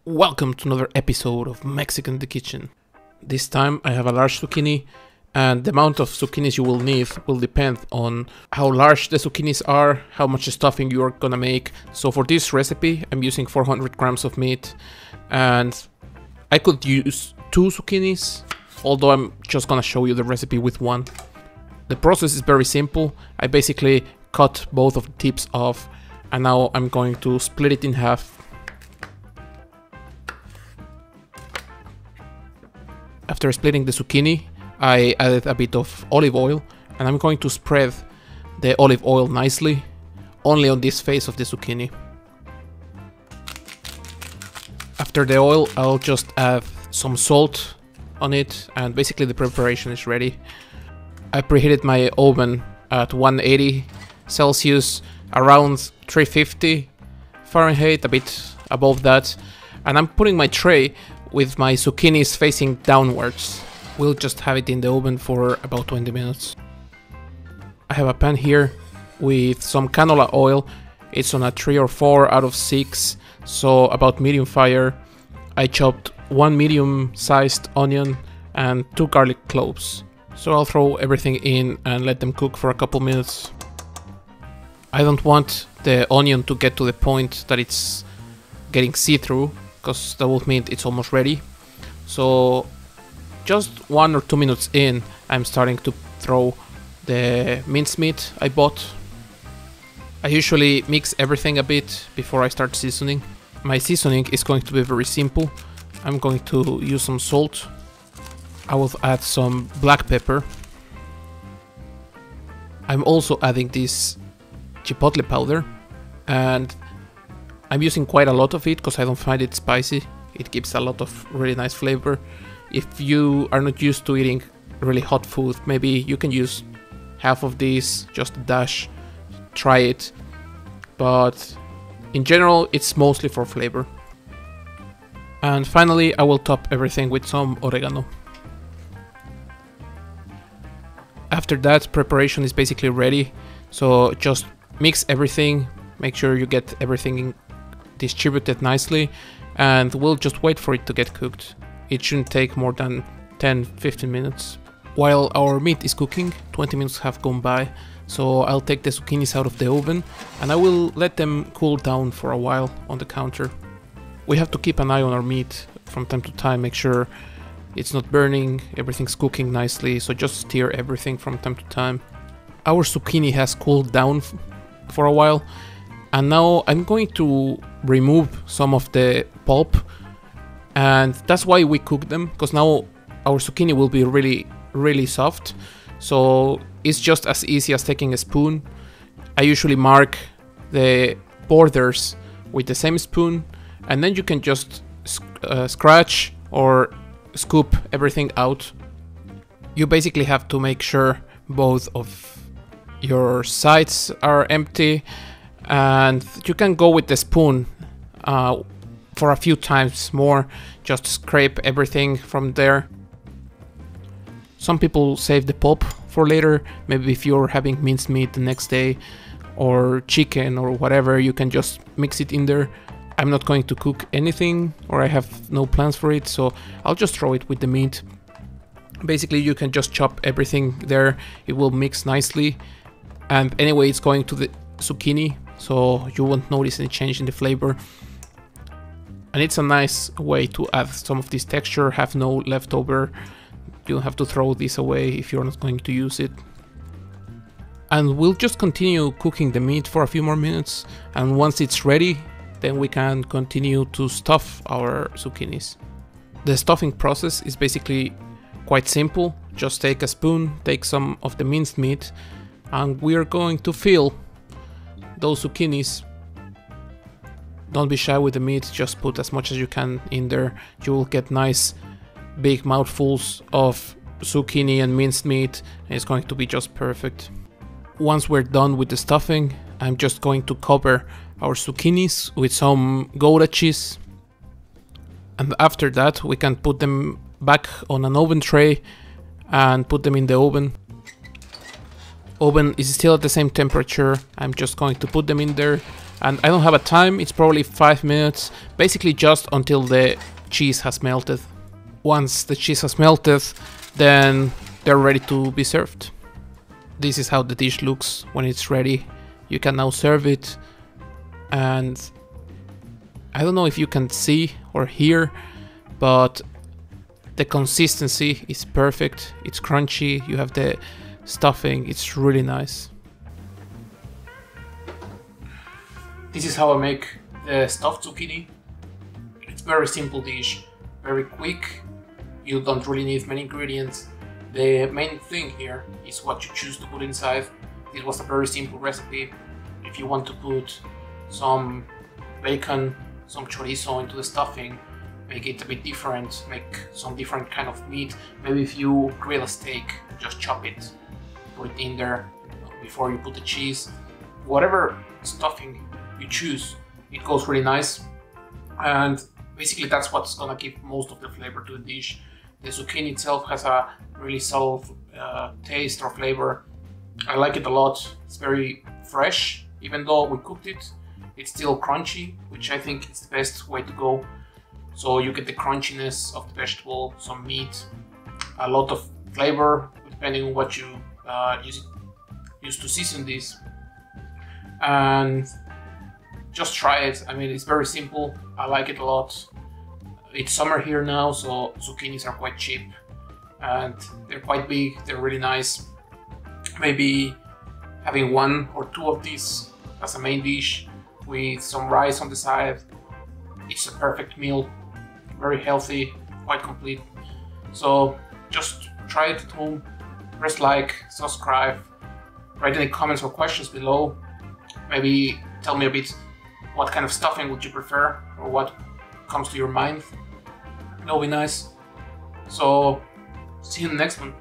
Welcome to another episode of Mexican in the Kitchen. This time I have a large zucchini, and the amount of zucchinis you will need will depend on how large the zucchinis are, how much stuffing you are gonna make. So for this recipe I'm using 400 grams of meat, and I could use 2 zucchinis, although I'm just gonna show you the recipe with 1. The process is very simple. I basically cut both of the tips off, and now I'm going to split it in half. After splitting the zucchini, I added a bit of olive oil, and I'm going to spread the olive oil nicely, only on this face of the zucchini. After the oil, I'll just add some salt on it, and basically the preparation is ready. I preheated my oven at 180 Celsius, around 350 Fahrenheit, a bit above that, and I'm putting my tray with my zucchinis facing downwards. We'll just have it in the oven for about 20 minutes. I have a pan here with some canola oil. It's on a 3 or 4 out of 6, so about medium fire. I chopped 1 medium-sized onion and 2 garlic cloves. So I'll throw everything in and let them cook for a couple minutes. I don't want the onion to get to the point that it's getting see-through, because that would mean it's almost ready. So just 1 or 2 minutes in, I'm starting to throw the minced meat I bought. I usually mix everything a bit before I start seasoning. My seasoning is going to be very simple. I'm going to use some salt. I will add some black pepper. I'm also adding this Chipotle powder, and I'm using quite a lot of it because I don't find it spicy. It gives a lot of really nice flavor. If you are not used to eating really hot food, maybe you can use half of this, just a dash. Try it. But in general, it's mostly for flavor. And finally, I will top everything with some oregano. After that, preparation is basically ready. So just mix everything, make sure you get everything distributed nicely, and we'll just wait for it to get cooked. It shouldn't take more than 10-15 minutes. While our meat is cooking, 20 minutes have gone by, so I'll take the zucchinis out of the oven and I will let them cool down for a while on the counter. We have to keep an eye on our meat from time to time, make sure it's not burning, everything's cooking nicely, so just stir everything from time to time. Our zucchini has cooled down for a while, and now I'm going to remove some of the pulp, and that's why we cook them, because now our zucchini will be really soft. So it's just as easy as taking a spoon. I usually mark the borders with the same spoon, and then you can just scratch or scoop everything out. You basically have to make sure both of your sides are empty, and you can go with the spoon for a few times more, just scrape everything from there. Some people save the pulp for later, maybe if you're having minced meat the next day or chicken or whatever, you can just mix it in there. I'm not going to cook anything, or I have no plans for it, so I'll just throw it with the meat. Basically you can just chop everything there, it will mix nicely, and anyway it's going to the zucchini, so you won't notice any change in the flavor. And it's a nice way to add some of this texture, have no leftover. You don't have to throw this away if you're not going to use it. And we'll just continue cooking the meat for a few more minutes, and once it's ready, then we can continue to stuff our zucchinis. The stuffing process is basically quite simple. Just take a spoon, take some of the minced meat, and we are going to fill those zucchinis. Don't be shy with the meat, just put as much as you can in there. You will get nice big mouthfuls of zucchini and minced meat, and it's going to be just perfect. Once we're done with the stuffing, I'm just going to cover our zucchinis with some Gouda cheese, and after that we can put them back on an oven tray and put them in the oven. Oven is still at the same temperature. I'm just going to put them in there And I don't have a time, it's probably 5 minutes, basically just until the cheese has melted. Once the cheese has melted, then they're ready to be served. This is how the dish looks when it's ready. You can now serve it, and I don't know if you can see or hear, but the consistency is perfect. It's crunchy, you have the stuffing, it's really nice. This is how I make the stuffed zucchini. It's very simple dish, very quick. You don't really need many ingredients. The main thing here is what you choose to put inside. This was a very simple recipe. If you want to put some bacon, some chorizo into the stuffing, make it a bit different, make some different kind of meat. Maybe if you grill a steak, just chop it, put it in there before you put the cheese. Whatever stuffing you choose, it goes really nice. And basically that's what's gonna give most of the flavor to the dish. The zucchini itself has a really subtle taste or flavor. I like it a lot. It's very fresh. Even though we cooked it, it's still crunchy, which I think is the best way to go. So you get the crunchiness of the vegetable, some meat, a lot of flavor, depending on what you use to season this. And just try it. I mean, it's very simple. I like it a lot. It's summer here now, so zucchinis are quite cheap and they're quite big, they're really nice. Maybe having 1 or 2 of these as a main dish with some rice on the side, it's a perfect meal, very healthy, quite complete. So just try it at home, press like, subscribe, write any comments or questions below. Maybe tell me a bit what kind of stuffing would you prefer or what comes to your mind. That'll be nice. So see you in the next one.